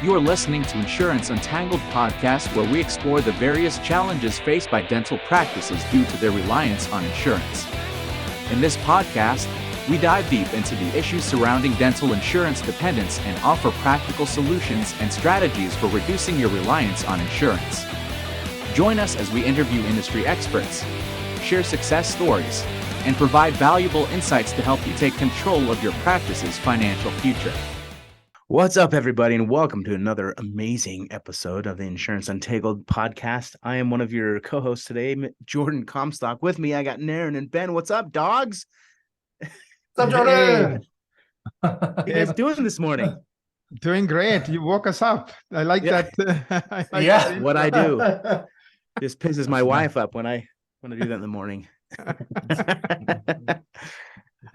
You are listening to Insurance Untangled podcast, where we explore the various challenges faced by dental practices due to their reliance on insurance. In this podcast, we dive deep into the issues surrounding dental insurance dependence and offer practical solutions and strategies for reducing your reliance on insurance. Join us as we interview industry experts, share success stories, and provide valuable insights to help you take control of your practice's financial future. What's up, everybody, and welcome to another amazing episode of the Insurance Untangled podcast. I am one of your co-hosts today, Jordan Comstock. With me, I got Naren and Ben. What's up, dogs? What's up, Jordan? How you guys doing this morning? Doing great. You woke us up. I like that. Yeah. What I do just pisses my wife up when I do that in the morning.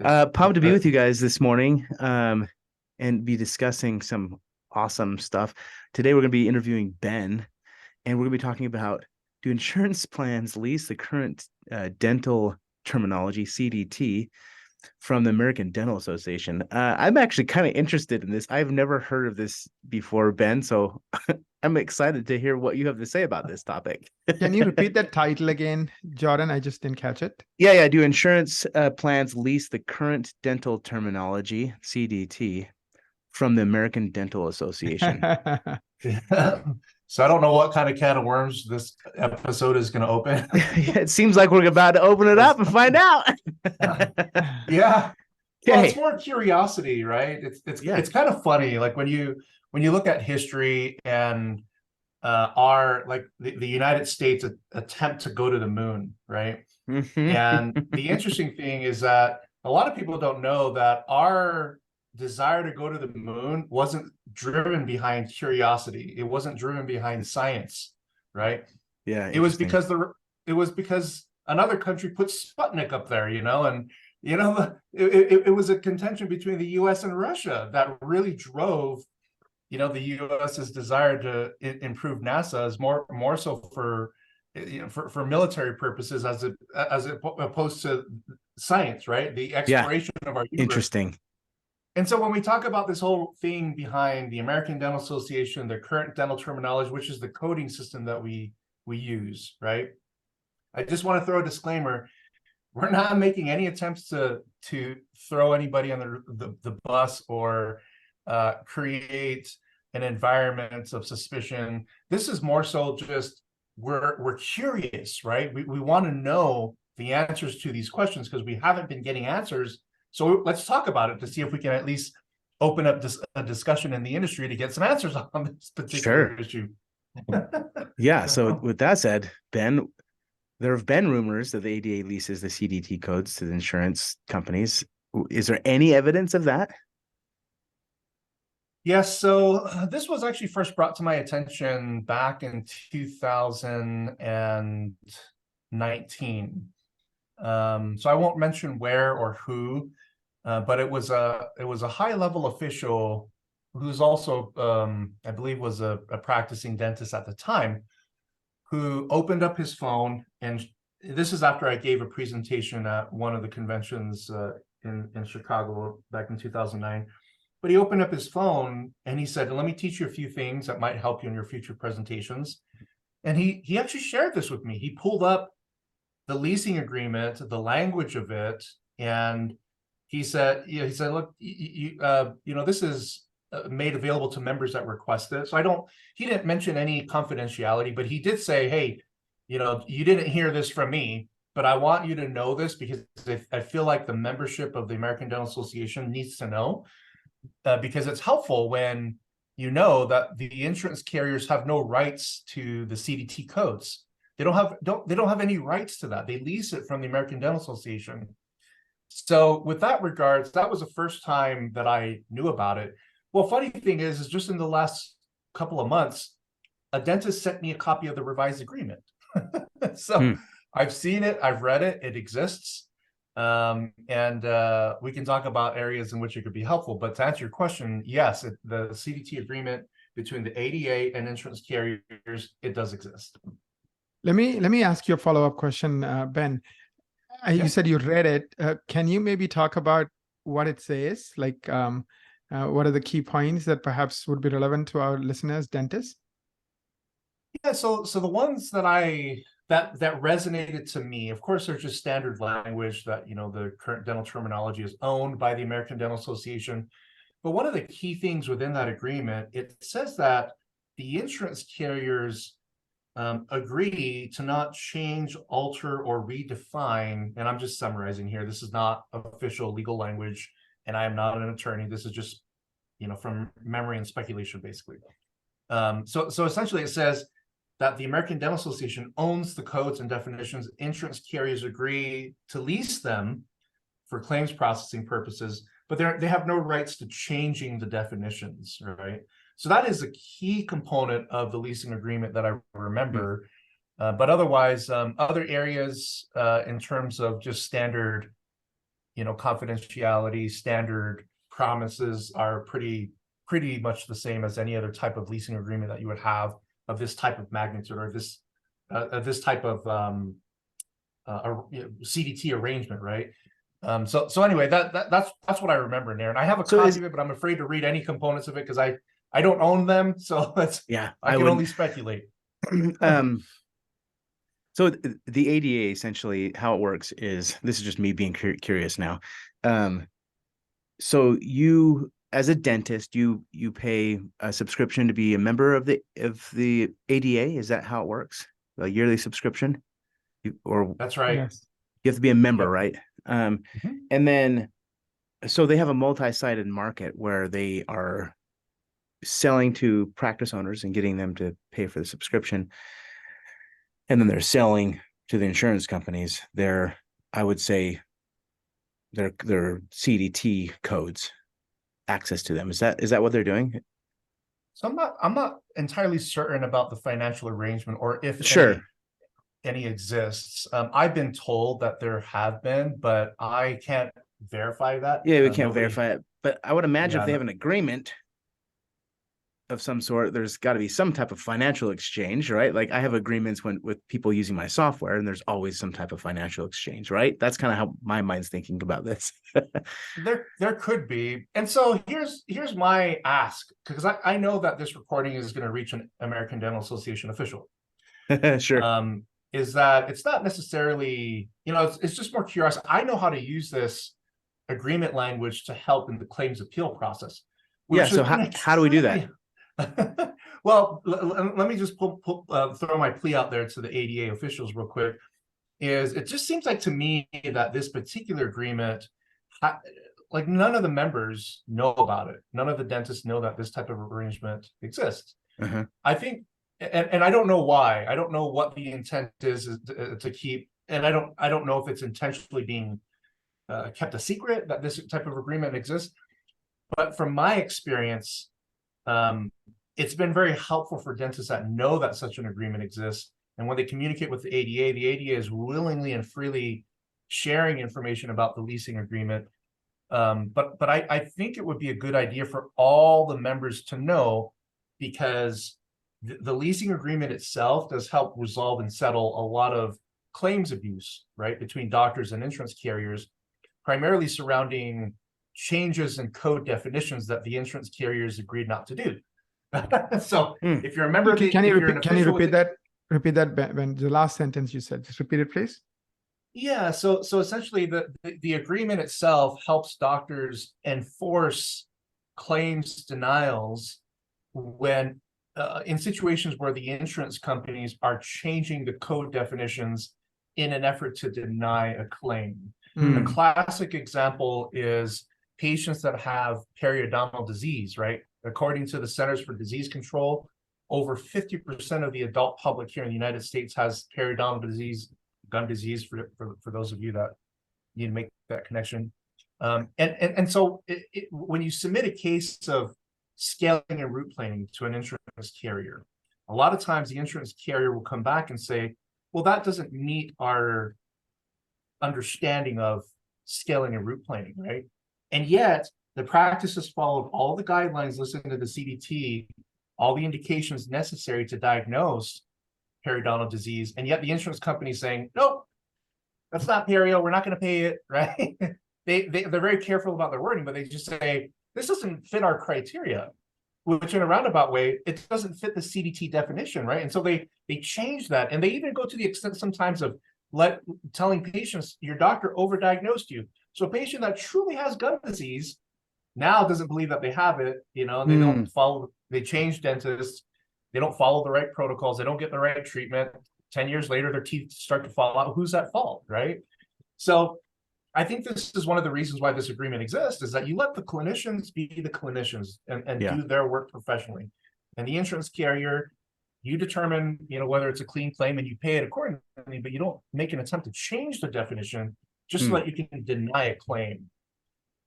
Pumped to be with you guys this morning. And be discussing some awesome stuff. Today, we're going to be interviewing Ben, and we're going to be talking about, do insurance plans lease the current dental terminology, CDT, from the American Dental Association? I'm actually kind of interested in this. I've never heard of this before, Ben, so I'm excited to hear what you have to say about this topic. Can you repeat that title again, Jordan? I just didn't catch it. Yeah. Do insurance plans lease the current dental terminology, CDT, from the American Dental Association? So I don't know what kind of can of worms this episode is going to open. It seems like we're about to open it up and find out. Yeah. Okay. Well, it's more curiosity, right? It's kind of funny. Like when you look at history and the United States attempt to go to the moon, right? Mm-hmm. And the interesting thing is that a lot of people don't know that our desire to go to the moon wasn't driven behind curiosity. It wasn't driven behind science, right? Yeah. It was because another country put Sputnik up there, and it was a contention between the U.S. and Russia that really drove, the U.S.'s desire to improve NASA as more so for military purposes as opposed to science, right? The exploration of our universe. Interesting. And so when we talk about this whole thing behind the American Dental Association, the current dental terminology, which is the coding system that we use, right? I just want to throw a disclaimer. We're not making any attempts to throw anybody on the bus or create an environment of suspicion. This is more so just we're curious, right? We want to know the answers to these questions because we haven't been getting answers. So let's talk about it to see if we can at least open up a discussion in the industry to get some answers on this particular issue. Yeah. So with that said, Ben, there have been rumors that the ADA leases the CDT codes to the insurance companies. Is there any evidence of that? Yes. So this was actually first brought to my attention back in 2019. So I won't mention where or who. But it was a high level official who's also I believe was a practicing dentist at the time, who opened up his phone, and this is after I gave a presentation at one of the conventions in Chicago back in 2009. But he opened up his phone and he said, "Let me teach you a few things that might help you in your future presentations." And he actually shared this with me. He pulled up the leasing agreement, the language of it, and he said, "Look, this is made available to members that request it." So he didn't mention any confidentiality, but he did say, "Hey, you didn't hear this from me, but I want you to know this because I feel like the membership of the American Dental Association needs to know, because it's helpful when you know that the insurance carriers have no rights to the CDT codes. They don't have any rights to that. They lease it from the American Dental Association." So with that regards, that was the first time that I knew about it. Well, funny thing is just in the last couple of months, a dentist sent me a copy of the revised agreement. So I've seen it, I've read it, it exists. And we can talk about areas in which it could be helpful. But to answer your question, yes, the CDT agreement between the ADA and insurance carriers, it does exist. Let me ask you a follow-up question, Ben. You said you read it. Can you maybe talk about what it says? Like, What are the key points that perhaps would be relevant to our listeners, dentists? Yeah, so the ones that that resonated to me, of course, they're just standard language that, the current dental terminology is owned by the American Dental Association. But one of the key things within that agreement, it says that the insurance carriers agree to not change, alter, or redefine, and I'm just summarizing here. This is not official legal language, and I am not an attorney. This is just, from memory and speculation, basically. So essentially it says that the American Dental Association owns the codes and definitions. Insurance carriers agree to lease them for claims processing purposes, but they have no rights to changing the definitions, right? So that is a key component of the leasing agreement that I remember. But otherwise, other areas in terms of just standard, confidentiality, standard promises are pretty much the same as any other type of leasing agreement that you would have of this type of magnitude, or this type of CDT arrangement, right? So anyway, that's what I remember in there, and I have a copy of it, but I'm afraid to read any components of it because I don't own them, so I can only speculate. So the ADA, essentially how it works is, this is just me being curious now. So you, as a dentist, you pay a subscription to be a member of the ADA. Is that how it works? A yearly subscription? That's right. Yes. You have to be a member, Yep. right? And then, so they have a multi-sided market where they are selling to practice owners and getting them to pay for the subscription. And then they're selling to the insurance companies I would say their CDT codes, access to them. Is that what they're doing? So I'm not entirely certain about the financial arrangement, or if any exists. I've been told that there have been, but I can't verify that. Yeah, we can't verify it. But I would imagine if they have an agreement of some sort, there's got to be some type of financial exchange, right? Like I have agreements with people using my software, and there's always some type of financial exchange, right? That's kind of how my mind's thinking about this. There could be. And so here's my ask, because I know that this recording is going to reach an American Dental Association official. Sure. Is that it's not necessarily, it's just more curious. I know how to use this agreement language to help in the claims appeal process. Yeah, so how do we do that? Well, let me just throw my plea out there to the ADA officials real quick. It just seems like to me that this particular agreement, like none of the members know about it. None of the dentists know that this type of arrangement exists. I think, and I don't know why. I don't know what the intent is to keep, and I don't know if it's intentionally being kept a secret that this type of agreement exists. But from my experience, it's been very helpful for dentists that know that such an agreement exists. And when they communicate with the ADA is willingly and freely sharing information about the leasing agreement. But I think it would be a good idea for all the members to know, because the leasing agreement itself does help resolve and settle a lot of claims abuse, right, between doctors and insurance carriers, primarily surrounding changes in code definitions that the insurance carriers agreed not to do. So if you're a member, can you repeat that? Repeat that, Ben, the last sentence you said. Just repeat it, please. Yeah. So essentially, the agreement itself helps doctors enforce claims denials when in situations where the insurance companies are changing the code definitions in an effort to deny a claim. A classic example is patients that have periodontal disease, right? According to the Centers for Disease Control, over 50% of the adult public here in the United States has periodontal disease, gum disease, for those of you that need to make that connection. And so when you submit a case of scaling and root planing to an insurance carrier, a lot of times the insurance carrier will come back and say, well, that doesn't meet our understanding of scaling and root planing, right? And yet the practice has followed all the guidelines listed to the CDT, all the indications necessary to diagnose periodontal disease, and yet the insurance company is saying, nope, that's not perio, we're not going to pay it, right? They're very careful about their wording, but they just say, this doesn't fit our criteria, which in a roundabout way, it doesn't fit the CDT definition, right? And so they change that, and they even go to the extent sometimes of telling patients your doctor overdiagnosed you. So a patient that truly has gum disease now doesn't believe that they have it, they don't follow, they change dentists, they don't follow the right protocols, they don't get the right treatment. 10 years later, their teeth start to fall out. Who's at fault, right? So I think this is one of the reasons why this agreement exists, is that you let the clinicians be the clinicians and do their work professionally. And the insurance carrier, you determine, whether it's a clean claim and you pay it accordingly, but you don't make an attempt to change the definition just so that you can deny a claim.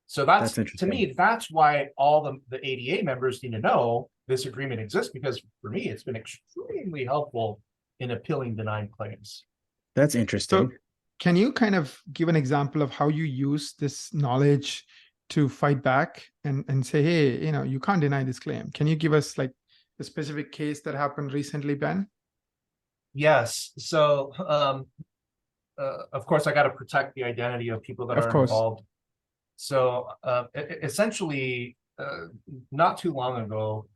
So that's to me, that's why all the ADA members need to know this agreement exists, because for me, it's been extremely helpful in appealing denied claims. That's interesting. So can you kind of give an example of how you use this knowledge to fight back and say, hey, you can't deny this claim? Can you give us like a specific case that happened recently, Ben? Yes. So, of course, I got to protect the identity of people that are involved. So, essentially, not too long ago,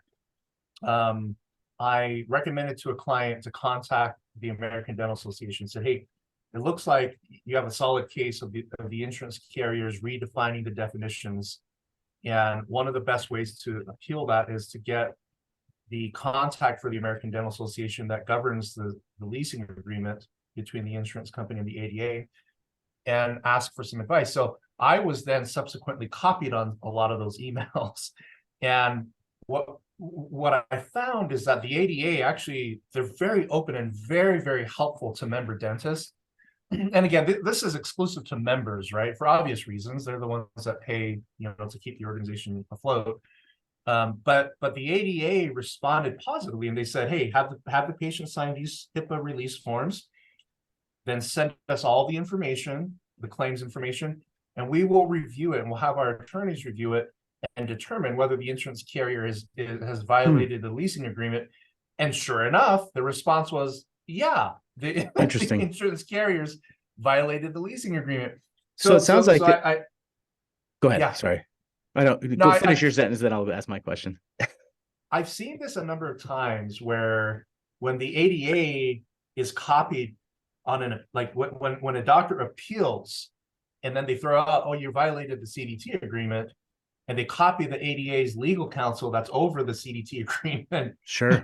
I recommended to a client to contact the American Dental Association and said, hey, it looks like you have a solid case of the insurance carriers redefining the definitions. And one of the best ways to appeal that is to get the contact for the American Dental Association that governs the leasing agreement between the insurance company and the ADA, and ask for some advice. So I was then subsequently copied on a lot of those emails. And what I found is that the ADA actually, they're very open and very, very helpful to member dentists. And again, this is exclusive to members, right? For obvious reasons, they're the ones that pay, to keep the organization afloat. But the ADA responded positively, and they said, "Hey, have the patient sign these HIPAA release forms, then send us all the information, the claims information, and we will review it, and we'll have our attorneys review it and determine whether the insurance carrier has violated the leasing agreement." And sure enough, the response was, "Yeah, the insurance carriers violated the leasing agreement." So it sounds like I go ahead. Yeah. Sorry. Go finish your sentence, then I'll ask my question. I've seen this a number of times where when the ADA is copied on when a doctor appeals and then they throw out, "Oh, you violated the CDT agreement," and they copy the ADA's legal counsel that's over the CDT agreement. Sure.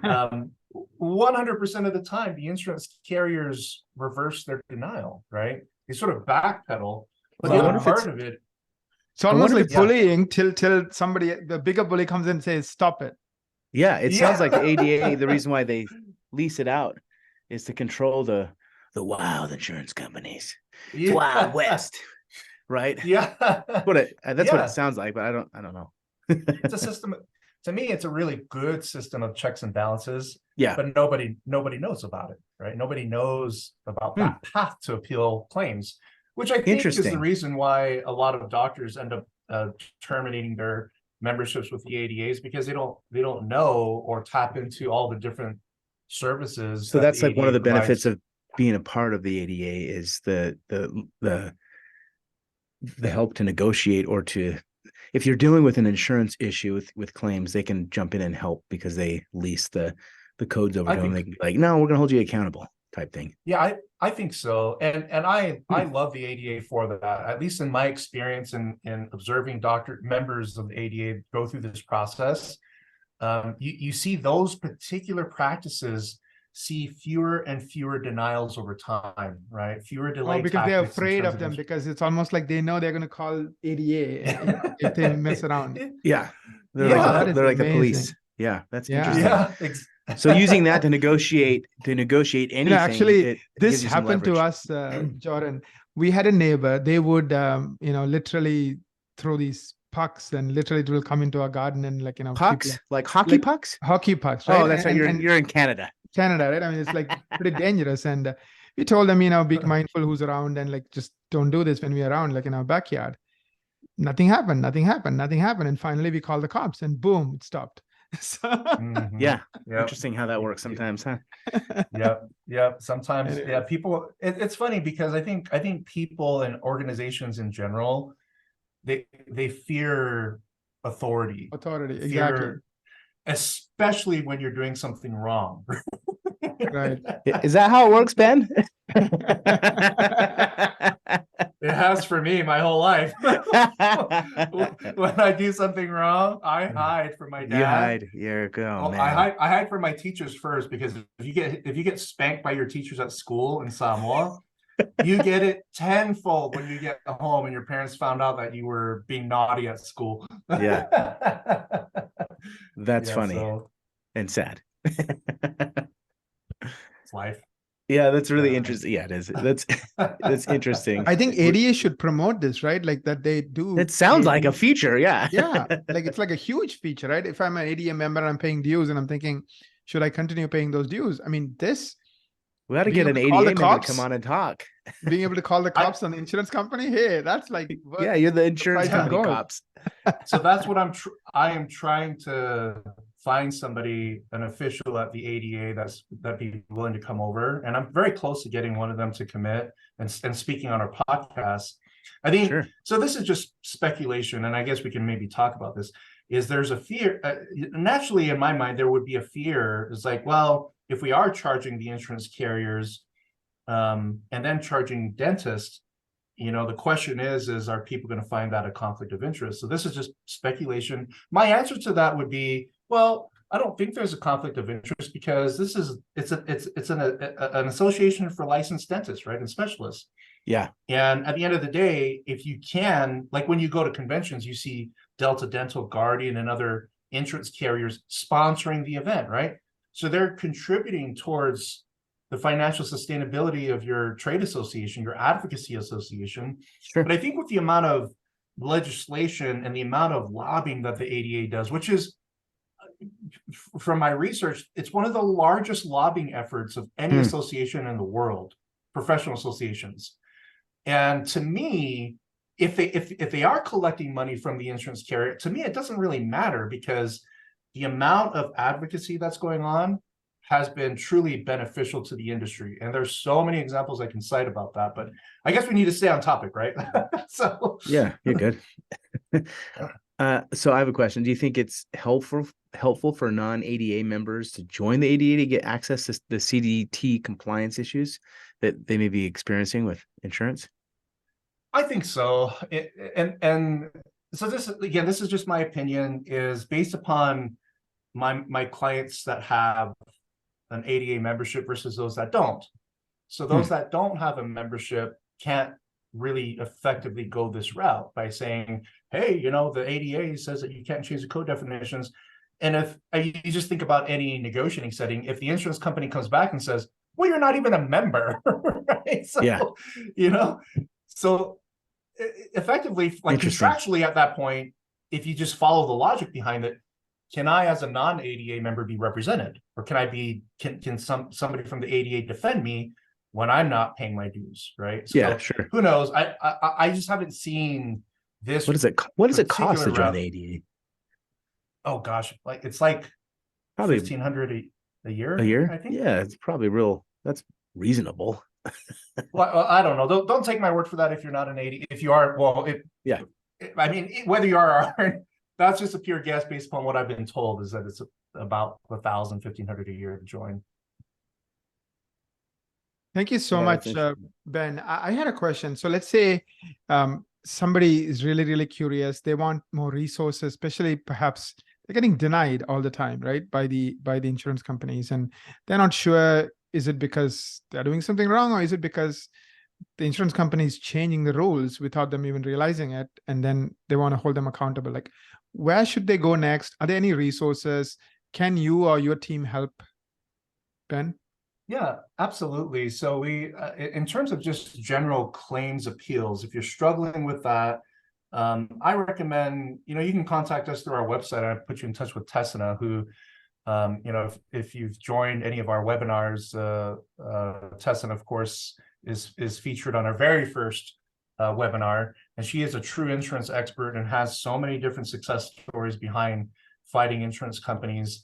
100% of the time, the insurance carriers reverse their denial, right? They sort of backpedal. But the other part of it, it's almost like bullying till somebody, the bigger bully, comes in and says, "Stop it." Yeah, it sounds like the ADA, the reason why they lease it out is to control the wild insurance companies. Wild West. Right? Yeah. That's what it sounds like, but I don't know. It's a system. To me, it's a really good system of checks and balances. Yeah. But nobody knows about it, right? Nobody knows about that path to appeal claims, which I think is the reason why a lot of doctors end up terminating their memberships with the ADAs, because they don't know or tap into all the different services. So that's like one of the benefits of being a part of the ADA is the help to negotiate, or to, if you're dealing with an insurance issue with claims, they can jump in and help because they lease the codes over to them. They can be like, "No, we're going to hold you accountable," type thing. Yeah, I think so. And I love the ADA for that. At least in my experience in observing members of the ADA go through this process, you see those particular practices see fewer and fewer denials over time, right? Fewer delayed because they're afraid of them, because it's almost like they know they're going to call ADA if they mess around. Yeah. They're like the police. Yeah, that's interesting. Yeah. So using that to negotiate anything. Actually, this happened to us, Jordan. We had a neighbor. They would, literally throw these pucks, and literally it will come into our garden and pucks, like hockey pucks. Hockey pucks, right? Oh, that's right. You're in Canada. Canada, right? I mean, it's like pretty dangerous. And we told them, be mindful who's around, and just don't do this when we're around, in our backyard. Nothing happened. And finally we called the cops, and boom, it stopped. So, yeah. Interesting how that works sometimes, huh? Yeah. Sometimes, people, it's funny because I think people and organizations in general, they fear authority. Exactly. Fear, especially when you're doing something wrong. Right. Is that how it works, Ben? It has for me my whole life. When I do something wrong, I hide from my dad. You hide. You're Well, man. I hide from my teachers first, because if you get spanked by your teachers at school in Samoa, you get it tenfold when you get home and your parents found out that you were being naughty at school. Yeah. That's funny so and sad. it's life. Yeah, that's really interesting. Yeah, it is. That's interesting. I think ADA should promote this, right? Like that they do. It sounds like a feature. Yeah. Yeah. Like it's like a huge feature, right? If I'm an ADA member and I'm paying dues and I'm thinking, should I continue paying those dues? I mean, We got to being get an able to call ADA the member to cops, come on and talk. being able to call the cops on the insurance company. Hey, that's like, Yeah, you're the insurance price of company gold. cops. So that's what I am trying to find somebody, an official at the ADA that'd be willing to come over, and I'm very close to getting one of them to commit and speaking on our podcast. I think so. This is just speculation, and I guess we can maybe talk about this. Is there's a fear naturally in my mind? There would be a fear. It's like, well, if we are charging the insurance carriers and then charging dentists, the question is are people going to find that a conflict of interest? So this is just speculation. My answer to that would be, well, I don't think there's a conflict of interest, because it's an association for licensed dentists, right, and specialists. Yeah. And at the end of the day, if you can, like when you go to conventions, you see Delta Dental, Guardian, and other insurance carriers sponsoring the event, right? So they're contributing towards the financial sustainability of your trade association, your advocacy association. Sure. But I think with the amount of legislation and the amount of lobbying that the ADA does, which is, from my research, it's one of the largest lobbying efforts of any association in the world, professional associations. And to me, if they are collecting money from the insurance carrier, to me, it doesn't really matter, because the amount of advocacy that's going on has been truly beneficial to the industry. And there's so many examples I can cite about that, but I guess we need to stay on topic, right? So yeah, you're good. So I have a question. Do you think it's helpful for non-ADA members to join the ADA to get access to the CDT compliance issues that they may be experiencing with insurance? I think so. And so this is just my opinion, is based upon my clients that have an ADA membership versus those that don't. So those that don't have a membership can't really effectively go this route by saying, hey, the ADA says that you can't change the code definitions. And if you just think about any negotiating setting, if the insurance company comes back and says, well, you're not even a member, right? So, so effectively, like contractually at that point, if you just follow the logic behind it, can I, as a non-ADA member, be represented, or can somebody from the ADA defend me when I'm not paying my dues, right? So, yeah, sure. Who knows? I just haven't seen this. What does it cost to join the ADA? Oh gosh, it's like probably $1,500 a year. A year, I think. Yeah, it's probably that's reasonable. Well, I don't know. Don't take my word for that if you're not an ADA. If you are, well, I mean, whether you are or aren't, that's just a pure guess based upon what I've been told, is that it's about $1,000, $1,500 a year to join. Thank you so much, Ben. I had a question. So let's say somebody is really, really curious. They want more resources, especially perhaps they're getting denied all the time, right, by the insurance companies, and they're not sure, is it because they're doing something wrong, or is it because the insurance company is changing the rules without them even realizing it, and then they want to hold them accountable? Like, where should they go next? Are there any resources? Can you or your team help, Ben? Yeah, absolutely. So we, in terms of just general claims appeals, if you're struggling with that, I recommend, you can contact us through our website. I put you in touch with Tessina, who, if you've joined any of our webinars, Tessina, of course, is featured on our very first webinar, and she is a true insurance expert and has so many different success stories behind fighting insurance companies.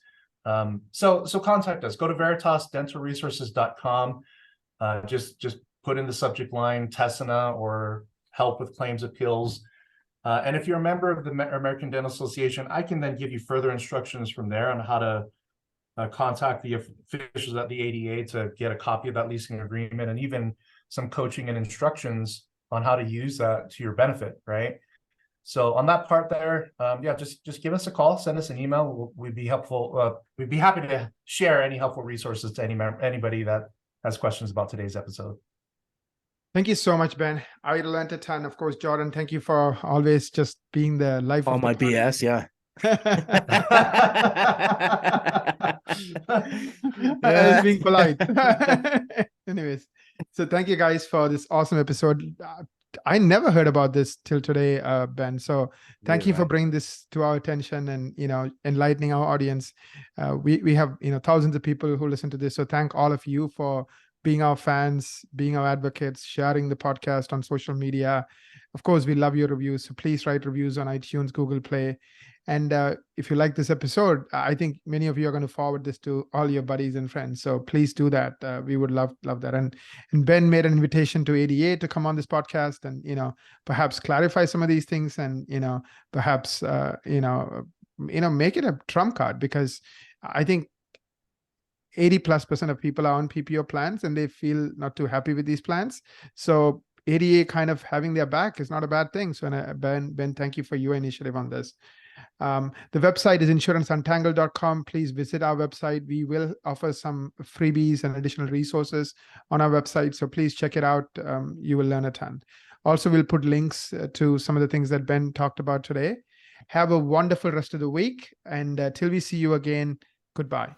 So contact us. Go to veritasdentalresources.com. Just put in the subject line Tessina or help with claims appeals. And if you're a member of the American Dental Association, I can then give you further instructions from there on how to contact the officials at the ADA to get a copy of that leasing agreement, and even some coaching and instructions on how to use that to your benefit, right? So on that part there, yeah, just give us a call, send us an email. We'd be helpful. We'd be happy to share any helpful resources to anybody that has questions about today's episode. Thank you so much, Ben. I learned a ton. Of course, Jordan, thank you for always just being the life All of the my party. BS, yeah. I was being polite. Anyways, so thank you guys for this awesome episode. I never heard about this till today, Ben. So thank you for bringing this to our attention and, you know, enlightening our audience. We have, you know, thousands of people who listen to this. So thank all of you for being our fans, being our advocates, sharing the podcast on social media. Of course, we love your reviews. So please write reviews on iTunes, Google Play. And if you like this episode, I think many of you are going to forward this to all your buddies and friends. So please do that. We would love that. And Ben made an invitation to ADA to come on this podcast and, you know, perhaps clarify some of these things and, you know, perhaps, make it a trump card, because I think 80+% of people are on PPO plans and they feel not too happy with these plans. So ADA kind of having their back is not a bad thing. So Ben, thank you for your initiative on this. The website is insuranceuntangled.com. Please visit our website. We will offer some freebies and additional resources on our website. So please check it out. You will learn a ton. Also, we'll put links to some of the things that Ben talked about today. Have a wonderful rest of the week. And till we see you again, goodbye.